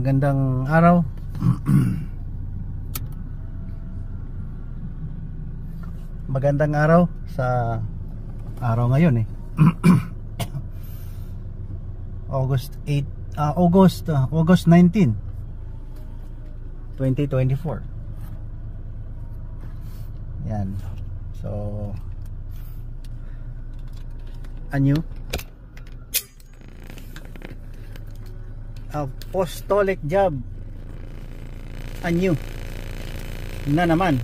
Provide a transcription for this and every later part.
Magandang araw. Magandang araw sa araw ngayon August 19, 2024. Yan. So anyo apostolic job anyo na naman.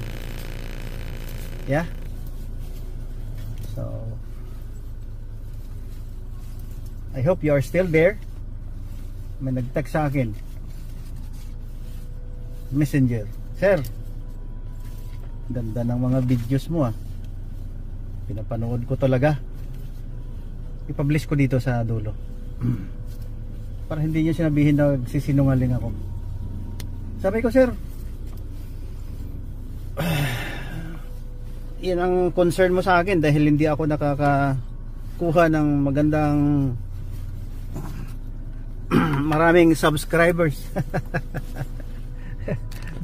Yeah. So I hope you are still there. May nag-text sa akin Messenger, "Sir, ganda ng mga videos mo pinapanood ko talaga. I-publish ko dito sa dulo para hindi niyo sinabihin na nagsisinungaling ako." Sabi ko, "Sir, yan ang concern mo sa akin dahil hindi ako nakakakuha ng magandang maraming subscribers."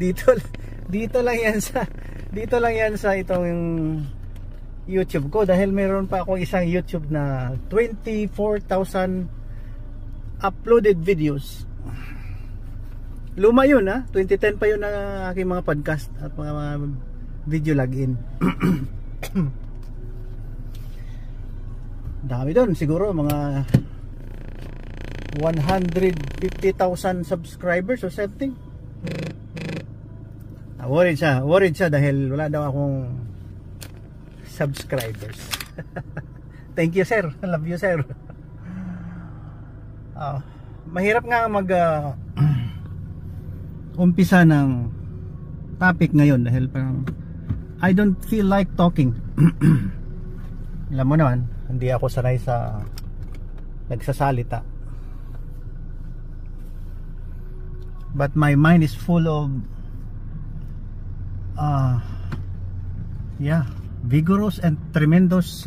dito lang yan sa itong YouTube ko, dahil meron pa ako isang YouTube na 24,000 uploaded videos. Luma yun 2010 pa yun na aking mga podcast at mga video login. Dami doon, siguro mga 150,000 subscribers or something. Worried siya dahil wala daw akong subscribers. Thank you, sir. I love you, sir. Mahirap nga mag umpisa ng topic ngayon dahil parang I don't feel like talking. Alam mo naman, hindi ako sanay sa nagsasalita. But my mind is full of vigorous and tremendous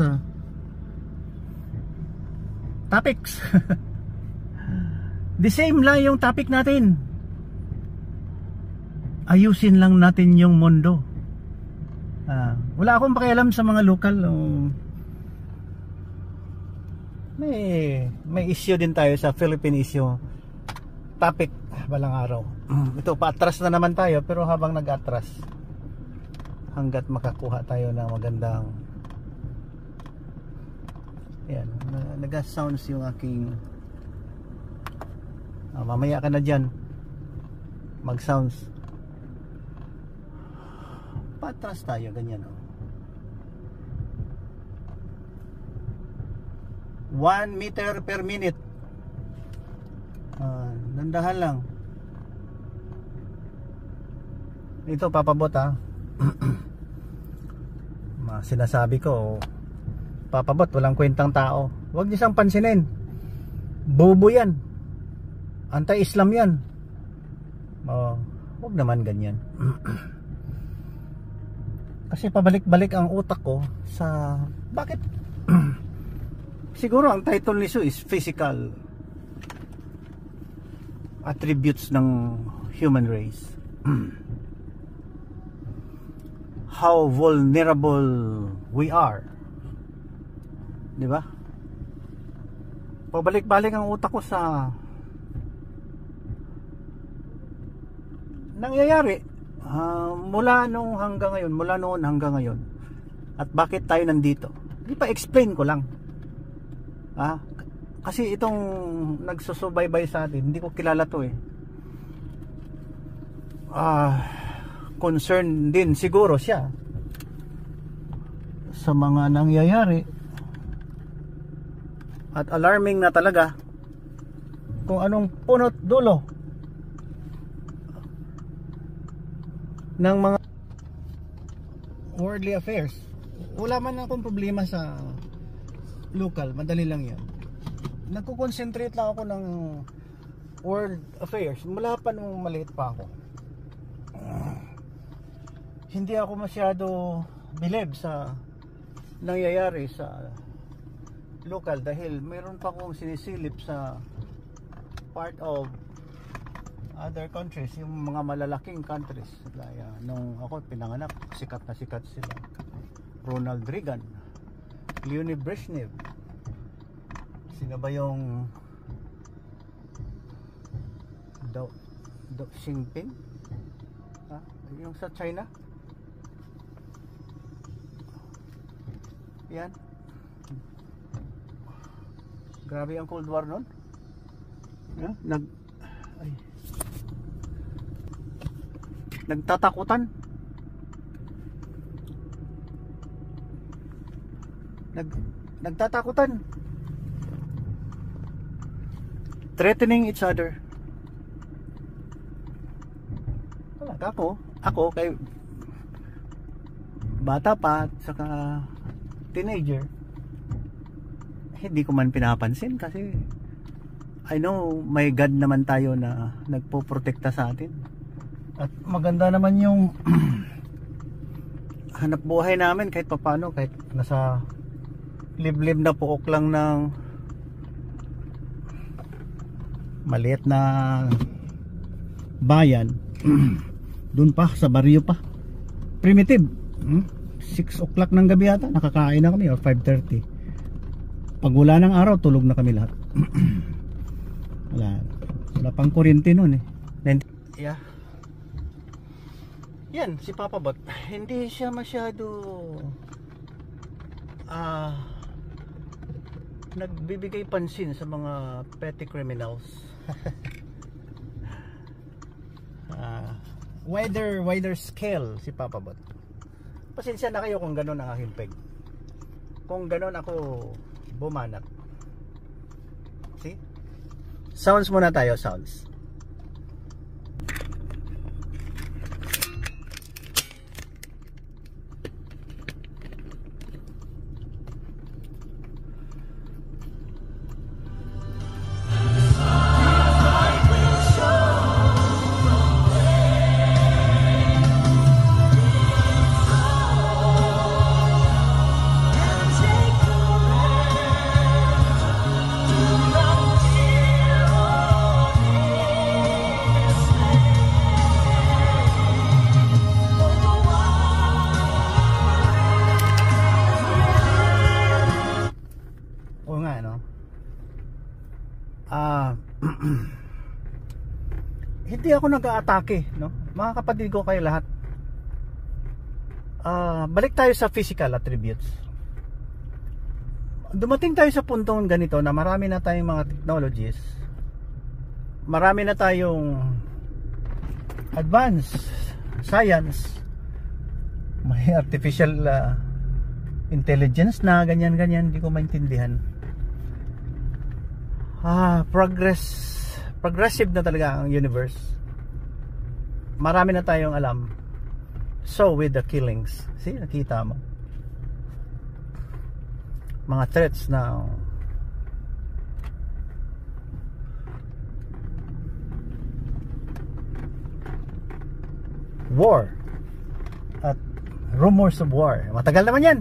topics. The same lang yung topic natin. Ayusin lang natin yung mundo. Wala akong pakialam sa mga local. May issue din tayo sa Philippine issue topic balang araw. Ito, paatras na naman tayo, pero habang nag-atras, hanggat makakuha tayo ng magandang nag-sounds yung aking mamaya ka na dyan mag-sounds. Paatras tayo, ganyan 1 meter per minute. Nandahan lang. Ito papabot sinasabi ko papabot, walang kwentang tao. Huwag niyo siyang pansinin. Bobo yan. Anti-Islam yan. Huwag naman ganyan. Kasi pabalik-balik ang utak ko sa bakit siguro ang title nito is physical attributes ng human race. How vulnerable we are. Di ba? Pabalik-balik ang utak ko sa nangyayari mula noon hanggang ngayon. At bakit tayo nandito? Di pa explain ko lang. Kasi itong nagsusubaybay sa atin, hindi ko kilala to concern din siguro siya sa mga nangyayari at alarming na talaga kung anong punot dulo ng mga worldly affairs. Wala man akong problema sa local, madali lang yan. Nagko-concentrate lang ako ng world affairs mula pa nung maliit pa ako. Hindi ako masyado believe sa nangyayari sa local dahil mayroon pa akong sinisilip sa part of other countries, yung mga malalaking countries. Gaya nung ako pinanganak, sikat na sikat sila. Ronald Reagan, Leonid Brezhnev. Sino ba yung Xi Jinping? Yung sa China? Yan. Grabe ang Cold War nun. Nagtatakutan. Nagtatakutan. Threatening each other. Talaga ako kay bata pa at saka teenager, hindi ko man pinapansin kasi I know may God naman tayo na nagpoprotekta sa atin. At maganda naman yung hanap buhay namin kahit papano, kahit nasa liblib na puok lang ng maliit na bayan. Doon pa sa baryo pa. Primitive. 6 o'clock ng gabi yata nakakain na kami, or 5:30. Pag wala ng araw tulog na kami lahat. wala pang kuryente noon eh. Then, yeah. Yan si Papa Bot, hindi siya masyado nagbibigay pansin sa mga petty criminals. Wider scale si Papa Bot. Pasensya na kayo kung gano'n ang aking peg. Kung gano'n ako bumanat. See? Sounds muna tayo, sounds. Hindi ako nag-aatake, no? Mga kapatid ko kayo lahat. Balik tayo sa physical attributes. Dumating tayo sa puntong ganito na marami na tayong mga technologies. Marami na tayong advanced science. May artificial intelligence na ganyan-ganyan, hindi ko maintindihan. Progressive na talaga ang universe. Marami na tayong alam. So with the killings, see, nakita mo mga threats na war at rumors of war. Matagal naman yan.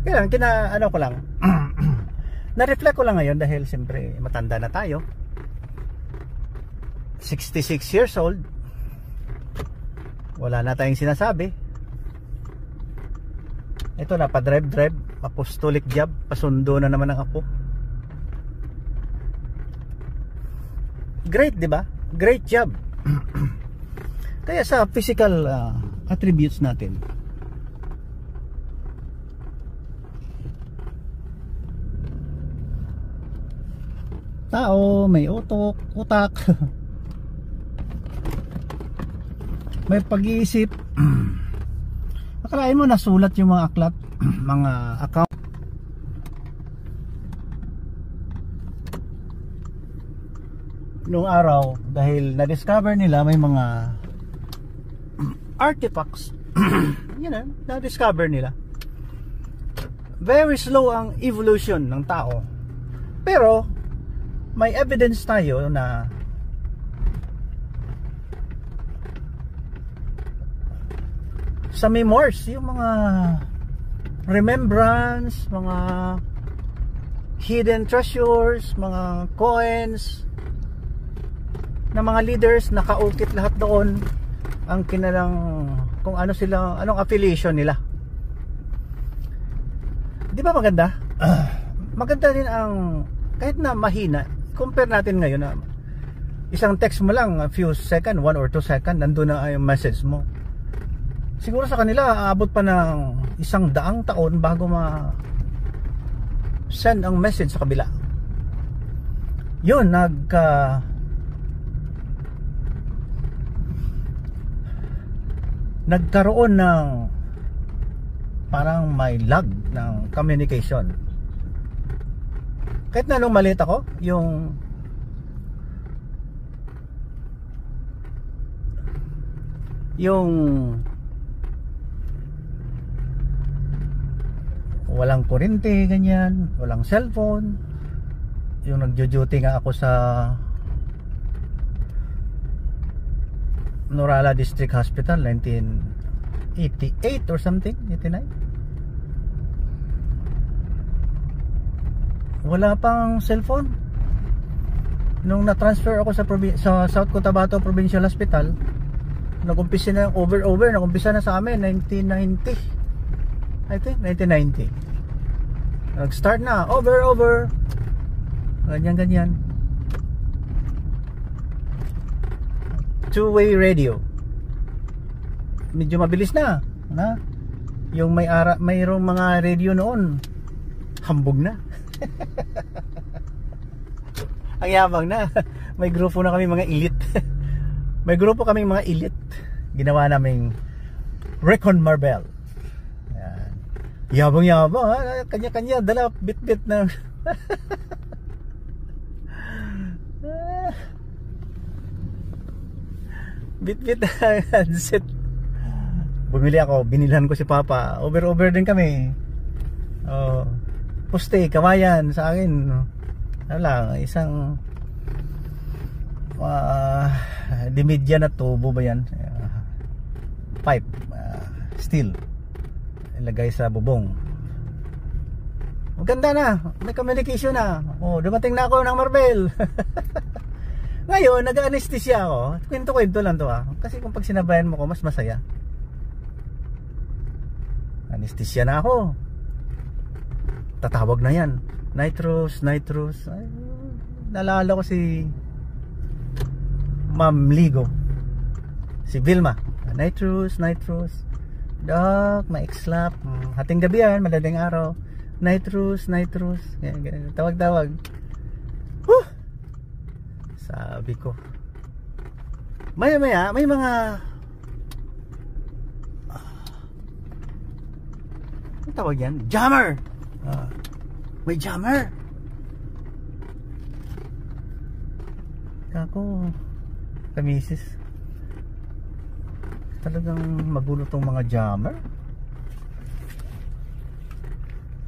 Kaya ano ko lang na-reflect ko lang ngayon dahil siyempre matanda na tayo. 66 years old. Wala na tayong sinasabi. Ito na, pa-drive, apostolic job, pasundo na naman ang apo. Great, di ba? Great job. Kaya sa physical attributes natin, tao, may utak, may pag-iisip. Akalain mo nasulat yung mga aklat, mga account. Noong araw, dahil na-discover nila may mga artifacts, na-discover nila. Very slow ang evolution ng tao. Pero may evidence tayo na sa memoirs, yung mga remembrance, mga hidden treasures, mga coins, ng mga leaders, nakaukit lahat doon ang kinalang kung ano sila, anong affiliation nila. Di ba maganda? Maganda rin ang kahit na mahina, compare natin ngayon na isang text mo lang, a few second, 1 or 2 second, nandun na yung message mo. Siguro sa kanila aabot pa ng 100 taon bago send ang message sa kabila. Yun, nagkaroon ng parang may lag ng communication. Kahit na nung maliit ako, yung walang kuryente, ganyan, walang cellphone. Yung nagjo-duty nga ako sa Norala District Hospital 1988 or something, 89. Wala pang cellphone. Nung na-transfer ako sa South Cotabato Provincial Hospital, nag-umpisa na over, nag-umpisa na sa amin 1990. I think 1990. Nag-start na over. Ganyan. Two-way radio. Medyo mabilis na. Yung mayroong mga radio noon, hambog na. Ang yabang na. May grupo na kami mga elite. May grupo kaming mga elite. Ginawa naming Recon Marbel. Yan. Yabang-yabang, ha? Kanya-kanya, dala bit-bit na. Bit-bit na handset. Binilhan ko si Papa. Over din kami. Poste, kawayan sa akin. Isang dimidya na tubo ba yan? Pipe, steel, ilagay sa bubong. Maganda na, may communication na. Dumating na ako ng Marbel. Ngayon, nag-anesthesia ako. Kwento lang to, kasi kung pag sinabayan mo ko, mas masaya. Anesthesia na ako. Tatawag na yan, nitrous. Ay, naalala ko si Ma'am Ligo, si Vilma. Nitrous. Doc, ma-exlap. Hating gabi yan, madaling araw. Nitrous. Tawag. Sabi ko, may mga ano tawag yan? Jammer. May jammer. Kako, kamisis, talagang magulo tong mga jammer.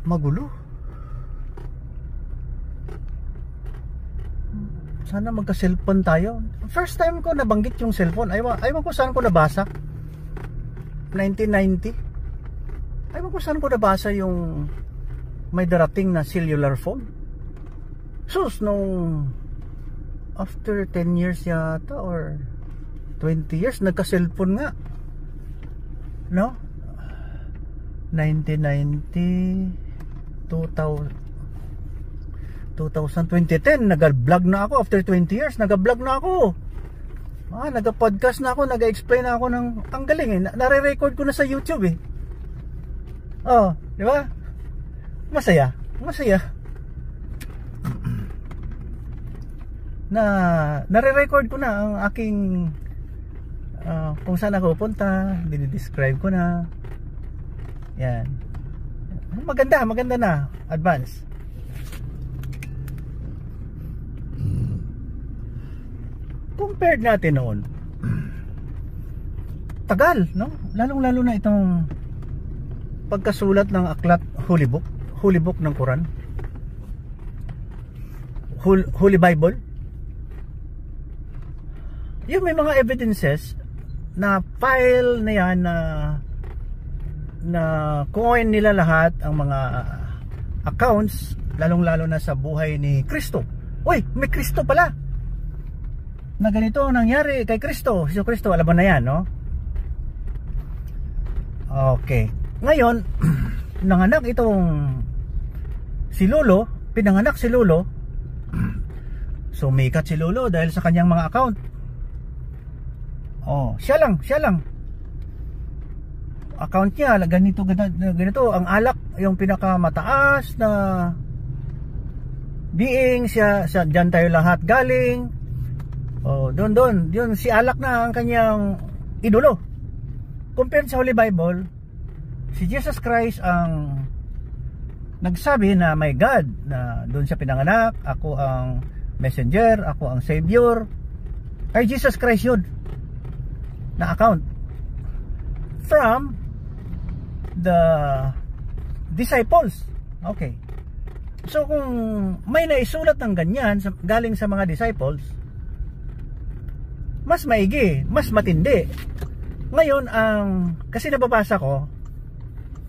Magulo. Sana magka-cellphone tayo. First time ko nabanggit yung cellphone. Aywan ko saan ko nabasa. 1990. Aywan ko saan ko nabasa yung may darating na cellular phone. Sus, nung after 10 years yata or 20 years, nagka-cellphone nga. No? 1990, 2000, 2010, nag-vlog na ako. After 20 years, nag-vlog na ako. Nag-podcast na ako, nag-explain na ako ng, ang galing eh, nare-record ko na sa YouTube eh. Di ba? Masaya. Nare-record ko na ang aking kung saan ako pupunta, dinidescribe ko na. Yan. Maganda na, advance. Compared natin noon, tagal, no? Lalong-lalo na itong pagkasulat ng aklat, Holy Book ng Quran, Holy Bible. Yung may mga evidences na file na yan na kunin nila lahat ang mga accounts, lalong-lalo na sa buhay ni Kristo. Uy, may Kristo pala. na ganito ang nangyari kay Kristo, Hesus Kristo. Alam mo na yan, no? Okay. Ngayon, nanganak itong si Lolo, pinanganak si Lolo. Sumikat si Lolo dahil sa kanyang mga account. Oh, siya lang. Account niya, ganito, ang alak, yung pinakamataas na being, siya dyan tayo lahat galing. Oh, doon, yun, si alak na ang kanyang idolo. Compared sa Holy Bible, si Jesus Christ ang nagsabi na may God, na doon siya pinanganak, ako ang messenger, ako ang savior. Kay Jesus Christ yun na account from the disciples. Okay. So kung may naisulat ng ganyan galing sa mga disciples, mas maigi, mas matindi. Ngayon, kasi nababasa ko,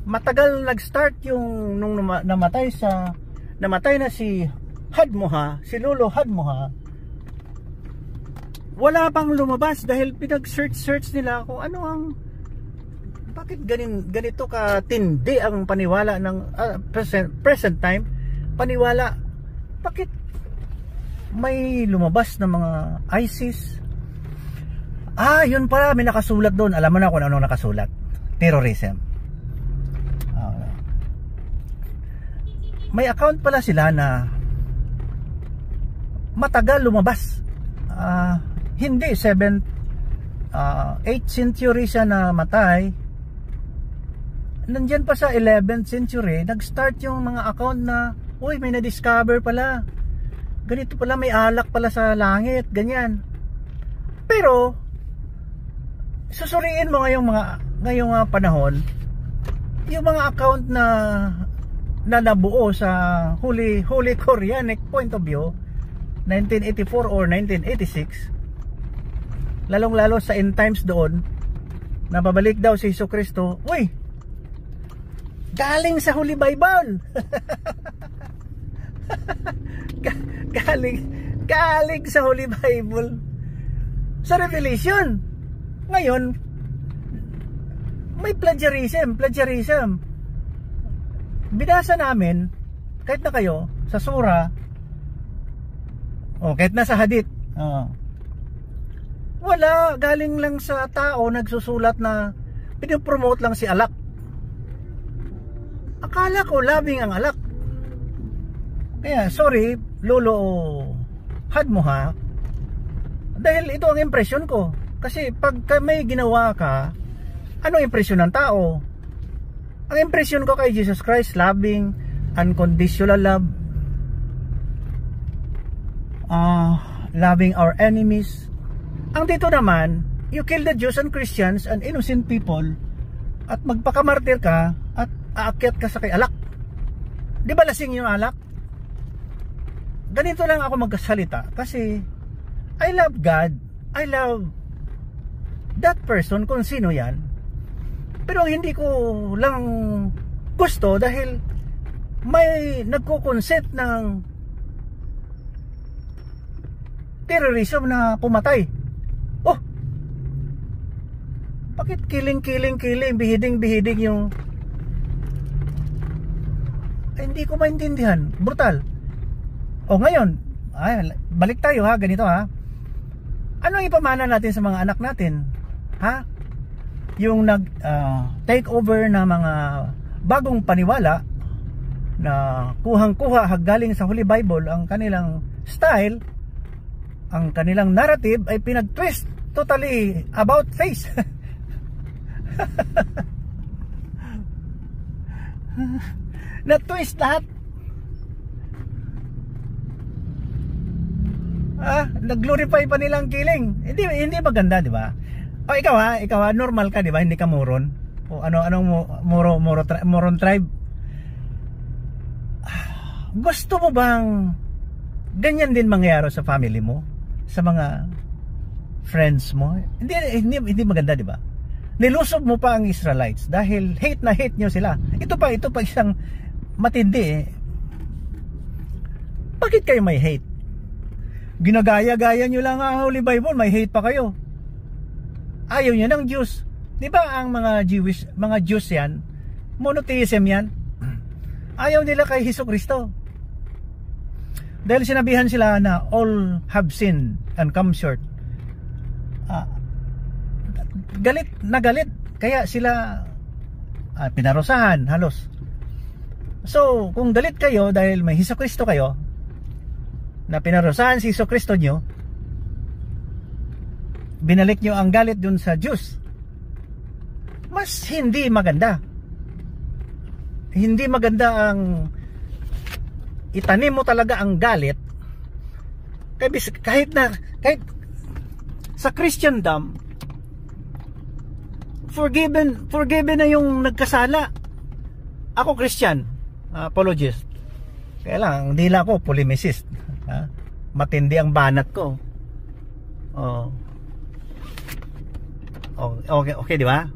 matagal nag-start yung nung namatay na si Hadmoha, si Lolo Hadmoha. Wala pang lumabas dahil pinag-search nila kung ano ang, bakit ganito ka tindi ang paniwala ng present time, paniwala, bakit may lumabas na mga ISIS. Yun pala, may nakasulat doon. Alam mo na kung ano nakasulat. Terrorism. May account pala sila na matagal lumabas. Hindi 7th 8th century siya na matay. Nandiyan pa sa 11th century nag-start yung mga account na, uy, may na-discover pala, ganito pala, may alak pala sa langit, ganyan. Pero susuriin mo ngayong panahon, yung mga account na nabuo sa Holy Quranic point of view, 1984 or 1986, lalong-lalo sa end times doon, napabalik daw si Hesus Kristo, uy, galing sa Holy Bible. galing sa Holy Bible, sa Revelation. Ngayon, may plagiarism. Binasa namin, kahit na kayo sa surah, kahit na sa hadith, wala, galing lang sa tao nagsusulat na pinopromote lang si alak. Akala ko labing ang alak. Kaya sorry Lolo Hadmoha, dahil ito ang impression ko. Kasi pag may ginawa ka, ano impression ng tao? Ang impression ko kay Jesus Christ, loving, unconditional love, loving our enemies. Ang dito naman, you kill the Jews and Christians and innocent people, at magpakamartir ka at aakyat ka sa kay alak. Di ba lasing yung alak? Ganito lang ako magkasalita kasi I love God, I love that person kung sino yan, pero hindi ko lang gusto dahil may nagko-consent ng terrorism na pumatay. Bakit killing, bihiding yung, hindi ko maintindihan. Brutal. Ngayon, balik tayo ha, ganito ha. Ano ang ipamana natin sa mga anak natin? Ha? Yung take over na mga bagong paniwala na kuhang-kuha galing sa Holy Bible, ang kanilang style, ang kanilang narrative ay pinag-twist totally about face. Na-twist lahat. Nag-glorify pa nilang killing. Hindi maganda, di ba? Ikaw ha, normal ka, di ba? Hindi ka moron. Moron tribe. Gusto mo bang ganyan din mangyari sa family mo, sa mga friends mo? Hindi maganda, di ba? Nilusob mo pa ang Israelites dahil hate na hate nyo sila. Ito pa isang matindi. Bakit kayo may hate? ginagaya-gaya nyo lang ang Holy Bible, may hate pa kayo. Ayaw nyo ng Diyos. Di ba ang mga Jews yan, monotheism yan, ayaw nila kay Hesukristo. Dahil sinabihan sila na all have sinned and come short. Galit na galit, kaya sila pinarusahan halos. So kung galit kayo dahil may Hesukristo kayo, na pinarusahan si Hesukristo nyo, binalik nyo ang galit dun sa Diyos, mas hindi maganda. Hindi maganda ang itanim mo talaga ang galit. Kahit sa Christendom, forgiven na yung nagkasala. Ako Christian, apologist. Kaya lang, hindi lang ako polemicist. Matindi ang banat ko. Okay, di ba?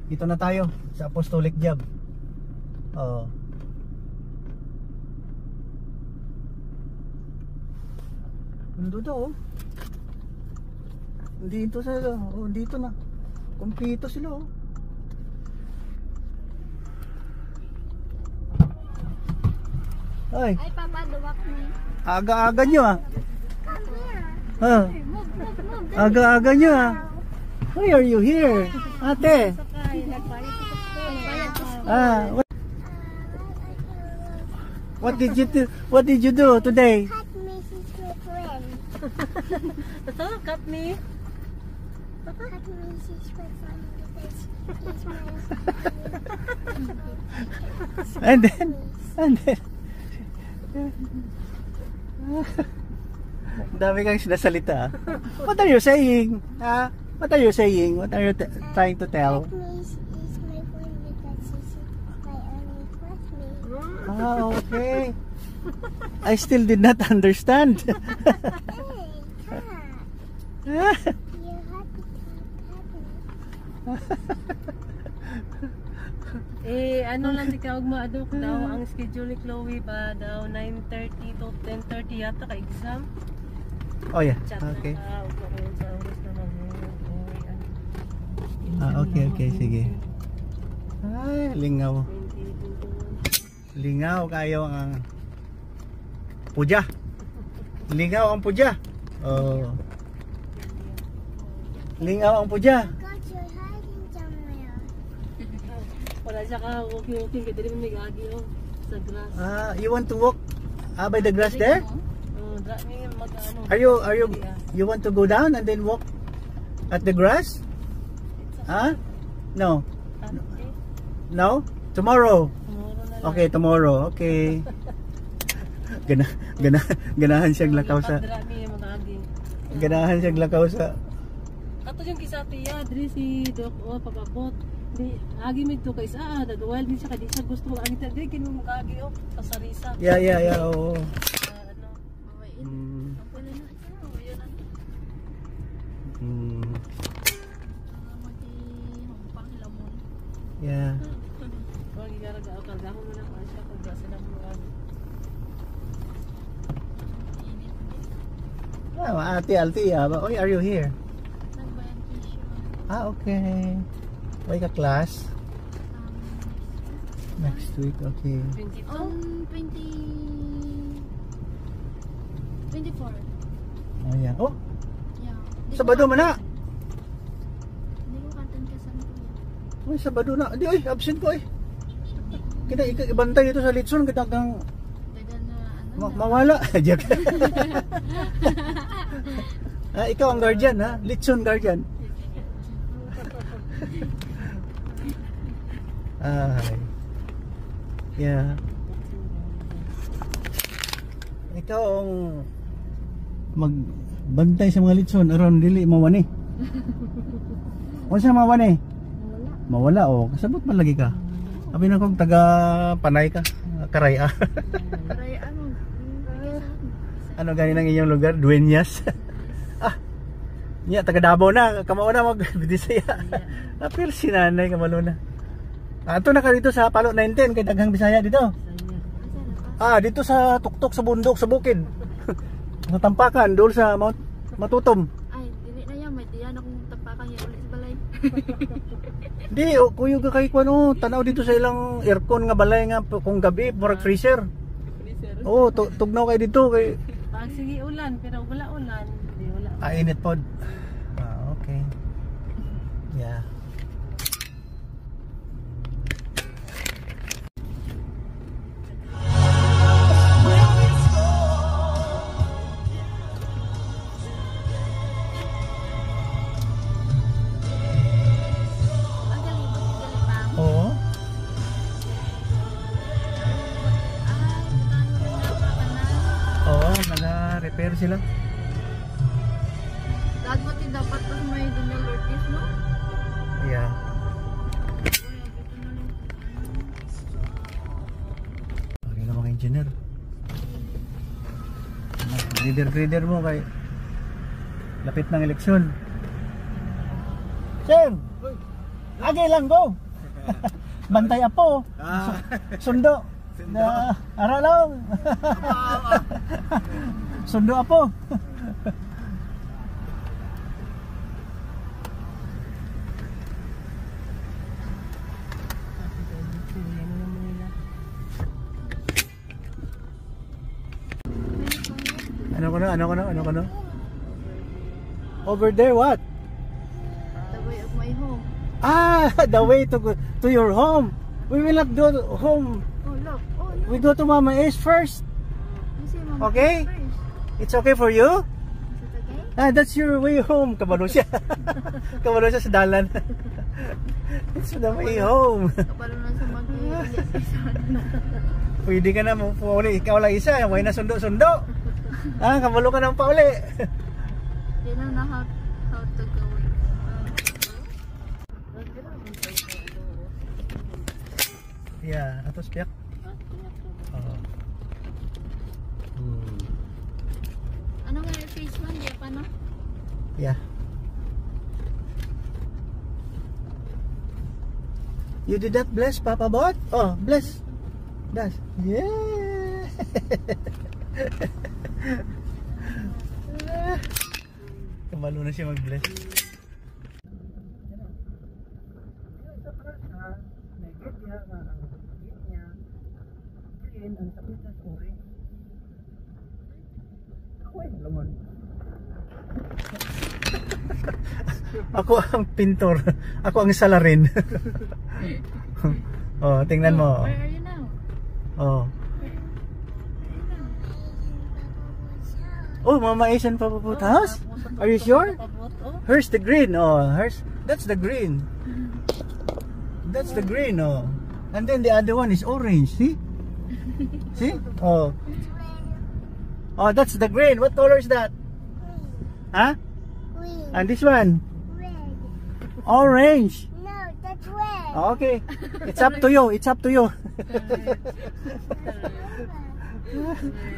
Dito na tayo sa Apostolic Job. Nandito dito sila. Dito na. Kumpito sila. Ay, Papa, duwak mo. aga-aga nyo Come here. Move. Aga-aga nyo Why are you here? Ate. What did you do today? Cut me, she's my friend. Cut me. Cut me, she's my friend because she's my And then dami kang sinasalita. What are you saying? What are you saying? What are you trying to tell? Cut me, she's my friend because she's my only classmate. Okay. I still did not understand. Hey, cut. You're happy. Ano lang ikaw maadok daw ang schedule ni Chloe ba daw 9:30 to 10:30 yata ka exam. Oh yeah. Chat Okay. na sa oras naman. Okay, sige. Ay, lingaw. Lingaw kayo ang puja. Lingaw ang puja. Lingaw ang puja. God, you're hiding somewhere. Wala siya ka walking kaya dili mo nagagi sa grass. You want to walk by the grass there? Dami mag-ano. You want to go down and then walk at the grass? No. No? Tomorrow. Okay, tomorrow. Okay. Ganahan siyang lakaw sa. Ganahan siyang lakaw sa. Kato yung kisati ya, diri si Doc papabot. Di agi mi to kay isa nagawal din siya kay di siya gusto mag agi diri kin mo agi sa sarisa. Yeah, oo. Yeah. Ate Althea, oy, are you here? Okay. Why ka class? Next week, okay. 22. On 24. Oh, yeah. Oh, Yeah. Sabado man na. Hindi ko katan kasama ko. Uy, Sabado na. Di, oy, absent ko, oy. Kita ibantay dito sa Litson, kitagang Dagan na mawala. Diyak. Ikaw ang guardian, ha? Litson guardian. Ay. Yeah. Ikaw ang magbantay sa mga litson aron dili mawani. Unsa mawani? Mawala kasabot man lagi ka. Abi na kog taga Panay ka, Karaya. Karaya Ano gani nang inyong lugar? Dueñas. Nya taga Davao na, kamao na mag-Bisaya. Apil si nanay kamalo na. Ato na ka dito sa Palo 19 kay daghang Bisaya dito. Dito sa tuktok sa bundok sa bukid. Sa tampakan, doon sa Mount Matutom. Ay, dili na yan. May diyan akong tapakan yan ulit sa balay. Di, kuyo ka kay kuno, tanaw dito sa ilang aircon nga balay nga kung gabi, murag freezer. Oo, tugnaw kay dito kay Pag sige ulan, pero wala ulan. Hindi wala. init pod. Ah, okay. Yeah. Ang galing mo, galing pa. Oo. Ay, butano rin na Oo, nag-repair sila. Dad mo din dapat pag may Daniel Ortiz, no? Yeah. Okay na mga engineer. Breeder mo kay lapit ng eleksyon. Sir! Agi lang go! Bantay apo! Sundo! Na, ara lang! Sundo apo! Ano ko na? Over there, what? The way of my home. Ah, the way to your home. We will not go home. Oh, look. Oh, look. We go to Mama Ace first. You see, Mama, Okay. first. It's okay for you? Is it okay? Ah, that's your way home. Kabalo siya. Kabalo siya sa dalan. It's the way home. Kapalo na sa mag-iiyak. Pwede ka na mo pauli. Ikaw lang isa. May na sundo-sundo. Ah, kabalo ka na pauli. They don't know how to go. Yeah, atos piyak. Oo. Ano nga yung phase 1? Di pa, no? Yeah. You did that, bless Papa Bot? Oh, bless. Das. Yeah. Kamalo na siya mag-bless. Ako ang pintor. Ako ang salarin. Oh, tingnan mo. Where are you now? Oh. Oh, Mama Asian Papa Boat house? Are you sure? Here's the green. Oh, that's the green. That's the green. Oh. And then the other one is orange. See? See? Oh. Oh, that's the green. What color is that? Huh? Green. And this one? Red. Orange. No, that's red. Okay. It's up to you. It's up to you.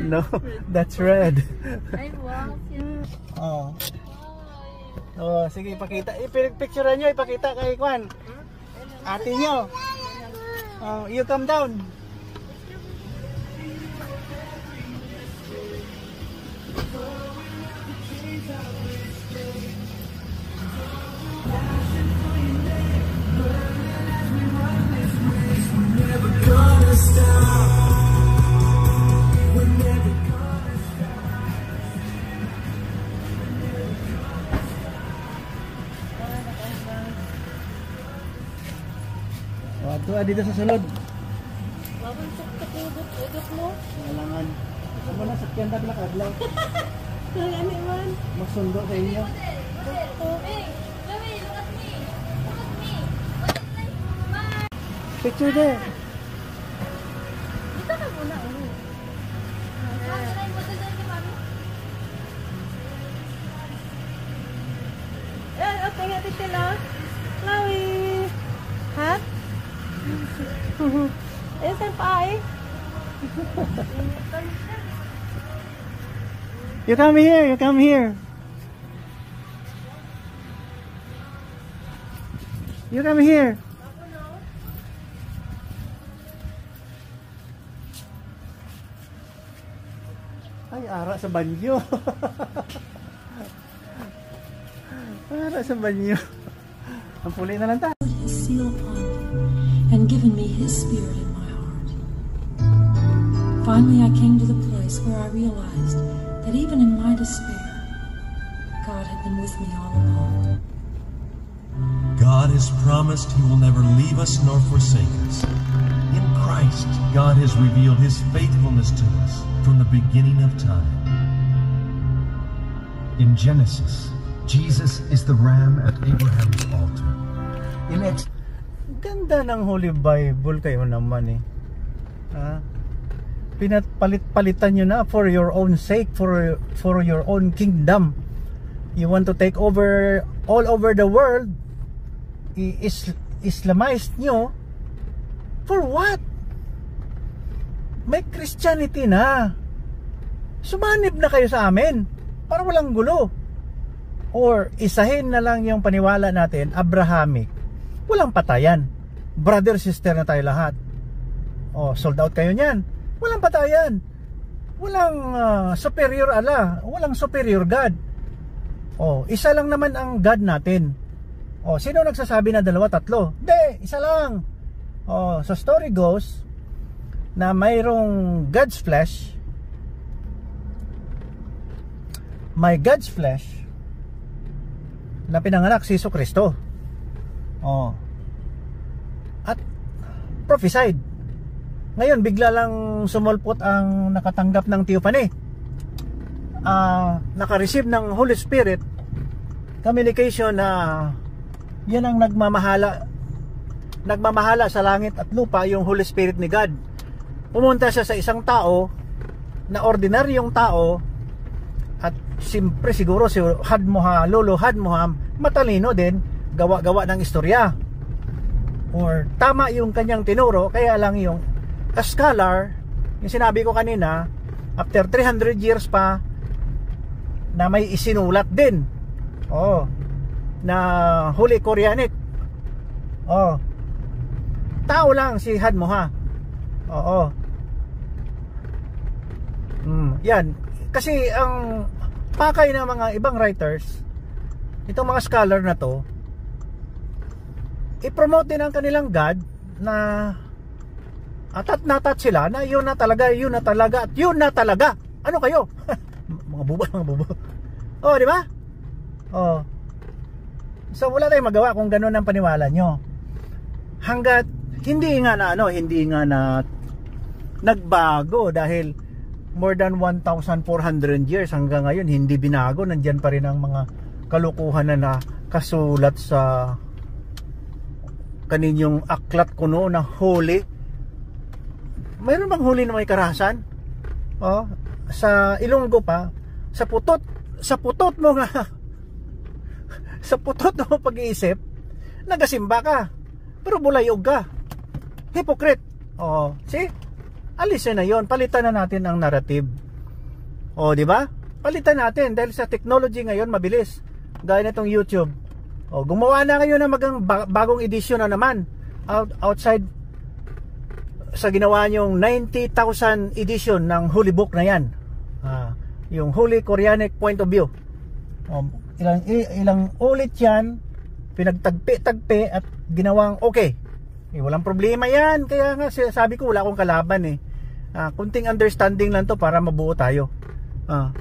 No, that's red. Ay, wow. Oh. Oh, sige, ipakita. Picturean nyo, ipakita kay Kwan. Ate nyo. Oh, you come down. Oh, ito dito sa sulod. Babang sakit yung udok mo. Kailangan. Ito mo na, sakyan na pala kadlaw. Kaya ano man. Magsundo sa inyo. Picture there. Dito ka muna, oh. Eh, okay nga titila. Lawi. Ha? Eh, saan pa ay? You come here, you come here. You come here. Ay, ara sa banyo. Ara sa banyo. Ang puli na lang tayo. His seal upon me and given me His Spirit in my heart. Finally, I came to the place where I realized that even in my despair, God had been with me all along. God has promised He will never leave us nor forsake us. In Christ, God has revealed His faithfulness to us from the beginning of time. In Genesis, Jesus is the ram at Abraham's altar. In Ganda ng Holy Bible kayo naman eh. Pinapalit-palitan nyo na for your own sake, for your own kingdom. You want to take over all over the world. Islamize nyo. For what? May Christianity na. Sumanib na kayo sa amin para walang gulo. Or isahin na lang yung paniwala natin, Abrahamic. Walang patayan. Brother, sister na tayo lahat. Sold out kayo niyan. Walang patayan. Walang superior Allah. Walang superior God. Isa lang naman ang God natin. Sino nagsasabi na dalawa, tatlo? Hindi, isa lang. So story goes na mayroong God's flesh. May God's flesh na pinanganak si Jesucristo. At prophesied. Ngayon bigla lang sumulpot ang nakatanggap ng theophany. Naka-receive ng Holy Spirit communication na yan ang nagmamahala sa langit at lupa, yung Holy Spirit ni God. Pumunta siya sa isang tao na ordinaryong tao, at siyempre siguro si Lolo Hadmoham matalino din, gawa-gawa ng istorya, or tama yung kanyang tinuro. Kaya lang yung scholar, yung sinabi ko kanina, after 300 years pa na may isinulat din na Holy Quranic. Tao lang si Hadmoha. Yan. Kasi ang pakay ng mga ibang writers, itong mga scholar na to, i-promote din ang kanilang God na natat sila na yun na talaga, at yun na talaga. Ano kayo? mga bubo. Di ba? So wala tayong magawa kung gano'n ang paniwala nyo. Hanggat hindi nga na nagbago, dahil more than 1,400 years hanggang ngayon hindi binago, nandyan pa rin ang mga kalukuhan na nakasulat sa kaninyong aklat kuno na holy. Mayroon bang huli na may karahasan? Sa Ilonggo pa, sa putot mo nga sa putot mo pag-iisip, nagasimba ka pero bulayog ka, hypocrite. See? Alisin na yon, palitan na natin ang narrative. Di ba? Palitan natin, dahil sa technology ngayon mabilis, gaya nitong YouTube. Gumawa na kayo ng bagong edition na naman outside sa ginawa nyong 90,000 edition ng Holy Book na yan, yung Holy Quranic Point of View. Ilang ulit yan, pinagtagpi-tagpi at ginawang okay. Walang problema yan. Kaya nga sabi ko, wala akong kalaban eh. Kunting understanding lang to para mabuo tayo.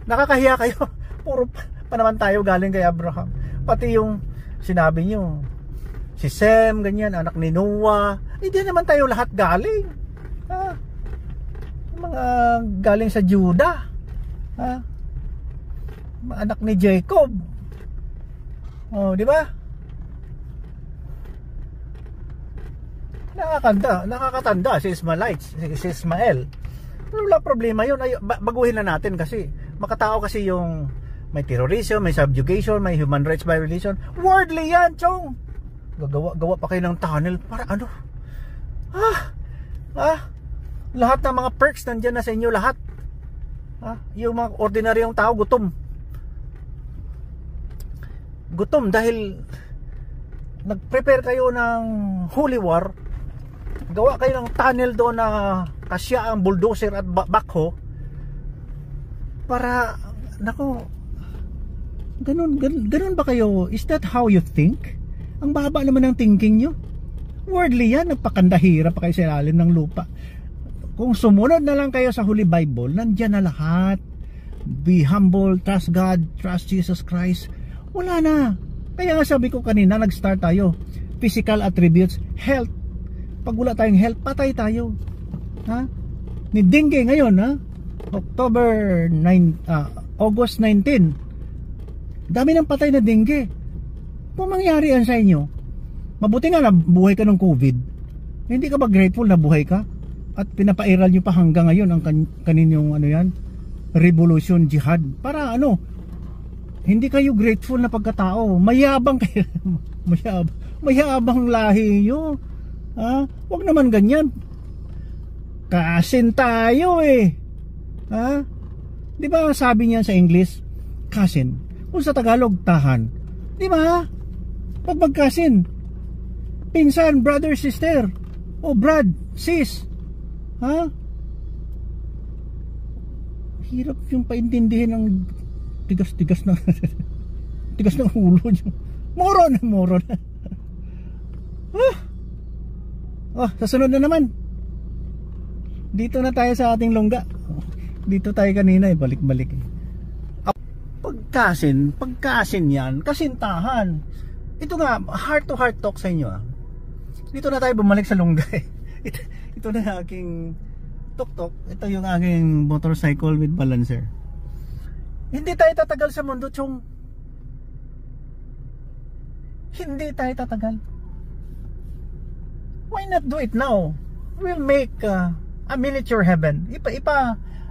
Nakakahiya kayo. Puro pa naman tayo galing kay Abraham. Pati yung sinabi nyo, si Sem, ganyan, anak ni Noah. Hindi naman tayo lahat galing. Mga galing sa Judah. Anak ni Jacob. Di ba? Nakakatanda si Ismaelites, si Ismael. Pero wala problema yun. Baguhin na natin kasi makatao kasi yung may terrorism, may subjugation, may human rights violation. Worldly yan, chong. Gawa pa kayo ng tunnel para ano? Lahat ng mga perks nandiyan na sa inyo lahat. Yung mga ordinaryong tao gutom dahil nag-prepare kayo ng holy war. Gawa kayo ng tunnel doon na kasya ang bulldozer at backhoe. para, nako, ganun ba kayo? Is that how you think? Ang baba naman ng thinking nyo. Worldly yan, nagpakandahira pa kayo sa ilalim ng lupa. Kung sumunod na lang kayo sa Holy Bible, nandyan na lahat. Be humble, trust God, trust Jesus Christ. Wala na. Kaya nga sabi ko kanina, nag-start tayo. Physical attributes, health. Pag wala tayong health, patay tayo. Ha? Ni dengue ngayon, ha? August 19. Dami ng patay na dengue. Kung mangyari yan sa inyo, mabuti nga na buhay ka ng COVID. Hindi ka ba grateful na buhay ka? At pinapairal nyo pa hanggang ngayon ang kaninyong ano yan, revolution jihad. Para ano, hindi kayo grateful na pagkatao. Mayabang kayo. mayabang lahi nyo. Ha? Huwag naman ganyan. Kasin tayo eh. Ha? Di ba sabi niya sa English, kasin? Kung sa Tagalog, tahan. Di ba? Pag magkasin, pinsan, brother, sister, o brad, sis. Ha? Hirap yung paintindihin ng tigas-tigas ng tigas ng ulo nyo. Moron. Sa sunod na naman. Dito na tayo sa ating lungga. Dito tayo kanina eh, balik-balik eh. Pagkasin yan, kasintahan. Ito nga, heart to heart talk sa inyo ah. Dito na tayo bumalik sa lungga eh. Ito na aking tuk-tuk. Ito yung aking motorcycle with balancer. Hindi tayo tatagal sa mundo, Chong. Hindi tayo tatagal. Why not do it now? We'll make a miniature heaven.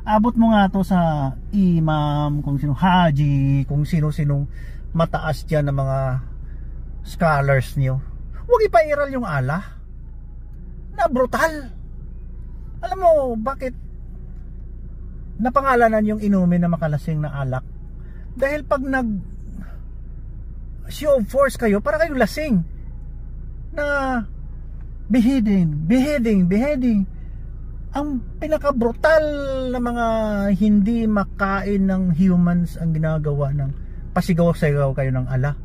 Abot mo nga to sa imam, kung sino haji, kung sino-sinong mataas dyan ng mga scholars nyo. Huwag ipairal yung Allah na brutal. Alam mo bakit napangalanan yung inumin na makalasing na alak? Dahil pag nag show of force kayo, para kayong lasing na beheading. Ang pinaka-brutal na mga hindi makain ng humans ang ginagawa ng pasigaw-sigaw kayo ng ala.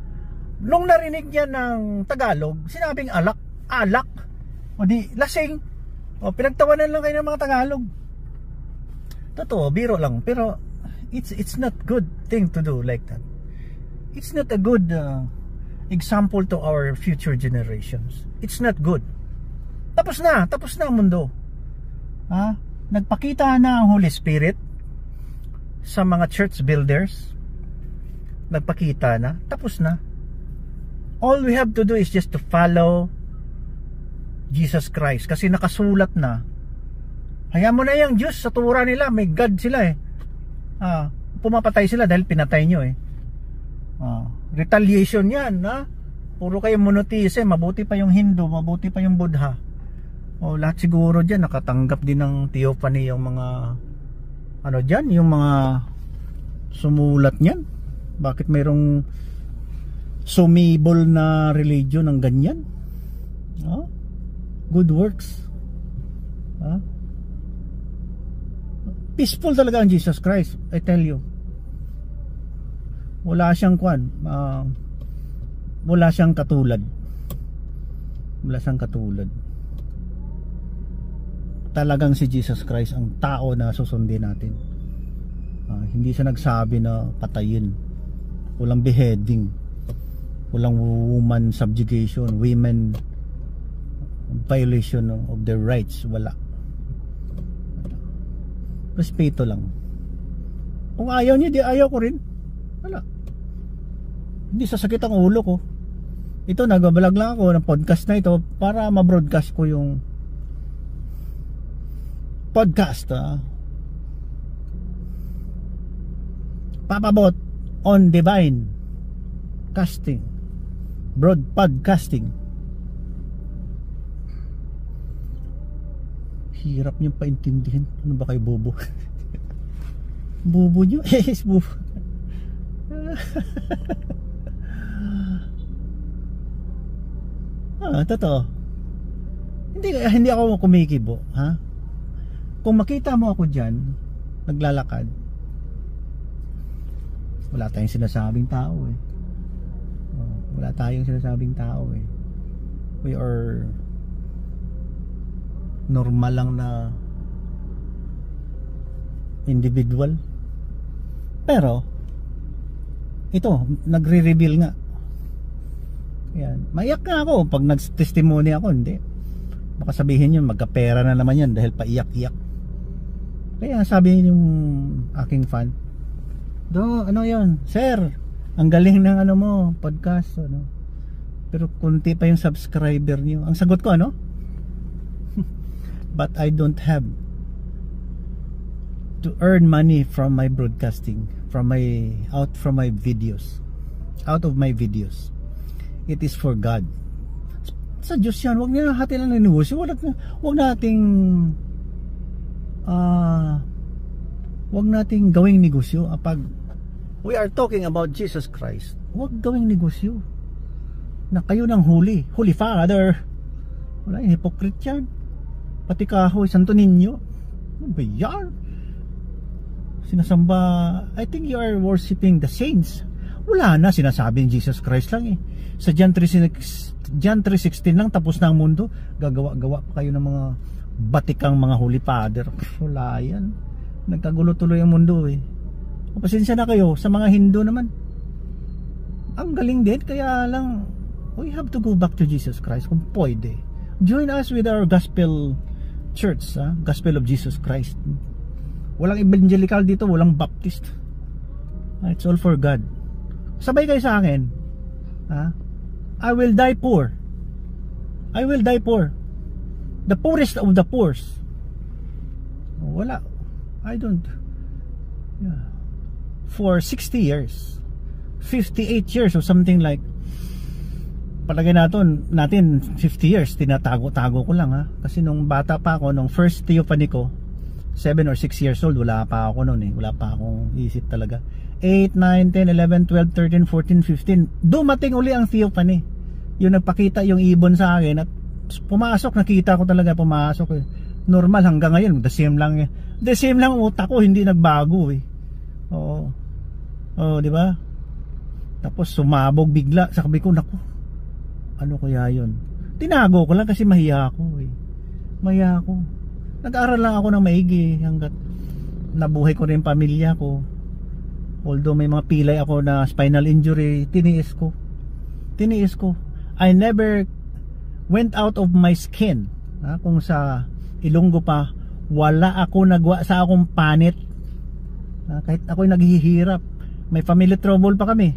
Nung narinig niya ng Tagalog, sinabing alak. O di, lasing. O pinagtawanan lang kayo ng mga Tagalog. Totoo, biro lang. Pero it's not good thing to do like that. It's not a good example to our future generations. It's not good. Tapos na ang mundo. Ha? Nagpakita na ang Holy Spirit sa mga church builders. Nagpakita na, tapos na. All we have to do is just to follow Jesus Christ, kasi nakasulat na. Hayaan mo na yung Diyos sa tura nila, may God sila eh. Pumapatay sila dahil pinatay nyo eh. Retaliation yan, ha? Puro kayo monotheism, mabuti pa yung Hindu, mabuti pa yung Buddha. Lahat siguro dyan nakatanggap din ng theophany yung mga ano dyan, yung mga sumulat nyan. Bakit mayroong sumibol na religion ng ganyan? Good works. Peaceful talaga ang Jesus Christ, I tell you. Wala siyang wala siyang katulad. Talagang si Jesus Christ ang tao na susundin natin. Hindi siya nagsabi na patayin. Walang beheading, walang woman subjugation, women violation of their rights. Wala. Respeto lang. Kung ayaw niya, di ayaw ko rin. Wala. Hindi sasakit ang ulo ko. Ito, nagbabalag lang ako ng podcast na ito para ma-broadcast ko yung podcast. Papabot on divine casting, podcasting. Hirap niyong paintindihan. Ano ba kayo, bobo? Bobo niyo? Yes, bobo. Totoo. Hindi ako kumikibo, ha? Kung makita mo ako dyan naglalakad, Wala tayong sinasabing tao eh. Wala tayong sinasabing tao eh. We are normal lang na individual. Pero ito, nagre-reveal nga. Yan. Maiyak nga ako pag nag-testimony ako. Hindi. Baka sabihin yun, magkapera na naman yan dahil paiyak-iyak. Kaya sabi yung aking fan, ano yun, sir, ang galing ng ano mo, podcast, ano. Pero kunti pa yung subscriber niyo. Ang sagot ko, ano? But I don't have to earn money from my broadcasting, out of my videos. It is for God. Sa Diyos yan, huwag niya hati lang ng negosyo. Huwag nating gawing negosyo. Pag we are talking about Jesus Christ, huwag gawing negosyo na kayo ng Holy Father. Wala, hypocrite yan. Pati kahoy, Santo Niño, ano ba yan? Sinasamba, I think you are worshiping the saints. Wala na, sinasabing Jesus Christ lang eh. Sa John 3:16 lang, tapos na ang mundo. Gagawa-gawa pa kayo ng mga batikang mga Holy Father. Wala yan. Nagkagulo tuloy ang mundo eh. Pasensya na kayo sa mga Hindu naman. Ang galing din, kaya lang we have to go back to Jesus Christ kung pwede. Join us with our gospel church, Gospel of Jesus Christ. Walang evangelical dito, walang baptist. It's all for God. Sabay kayo sa akin. I will die poor. I will die poor. The poorest of the poor. Wala. I don't. Yeah. For 60 years, 58 years or something like, palagay natin 50 years, tinatago-tago ko lang kasi nung bata pa ako, nung first theophany ko, 7 or 6 years old, wala pa ako noon wala pa akong isip talaga. 8, 9, 10, 11, 12, 13, 14, 15, dumating uli ang theophany, yung nagpakita yung ibon sa akin at pumasok, nakita ko talaga pumasok normal hanggang ngayon, the same lang utak ko, hindi nagbago di ba? Tapos sumabog bigla, sabi ko, naku, ano kaya yun? Tinago ko lang kasi mahiya ako nag-aaral lang ako ng maigi hanggat nabuhay ko rin pamilya ko. Although may mga pilay ako na spinal injury, tiniis ko. I never went out of my skin. Kung sa Ilonggo pa, wala ako nagwa sa akong panit. Kahit ako'y naghihirap, may family trouble pa kami.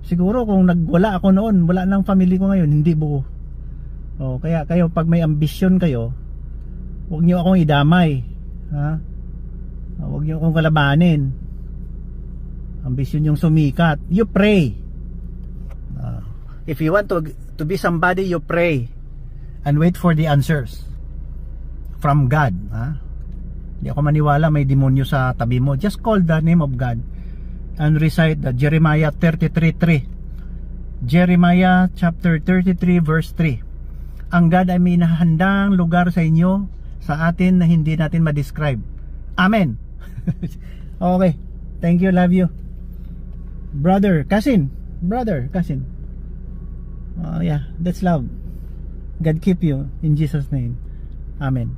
Siguro kung nagwala ako noon, wala nang family ko ngayon, hindi buo. Kaya kayo, pag may ambisyon kayo, huwag niyo akong idamay. Huwag niyo akong kalabanin. Ambisyon yung sumikat. You pray. If you want to be somebody, you pray and wait for the answers from God. Hindi ako maniwala may demonyo sa tabi mo. Just call the name of God and recite the Jeremiah 33:3. Jeremiah chapter 33 verse 3. Ang God ay may nahandang lugar sa inyo, sa atin, na hindi natin ma-describe. Amen. Okay. Thank you, love you. Brother, cousin. Yeah, that's love. God keep you in Jesus' name. Amen.